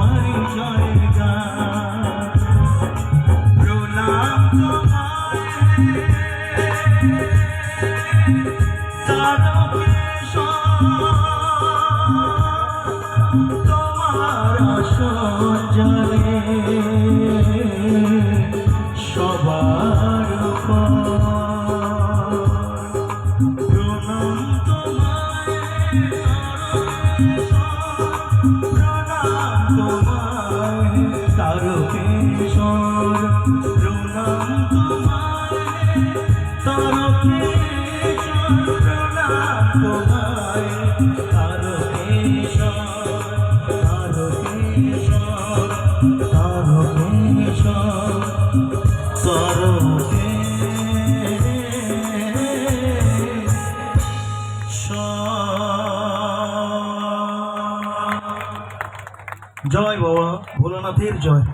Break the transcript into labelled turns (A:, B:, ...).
A: তোমারই জায়গা প্রণাম তোমায় তোমার আসন জলে সবার প্রণাম তোমায় প্রণাম তোমায় তারকেশ্বর প্রণাম তোমায় তারকেশ্বর প্রণাম তোমায় তারকেশ্বর তারকেশ্বর তারকেশ্বর জয় বাবা ভোলানাথের জয়।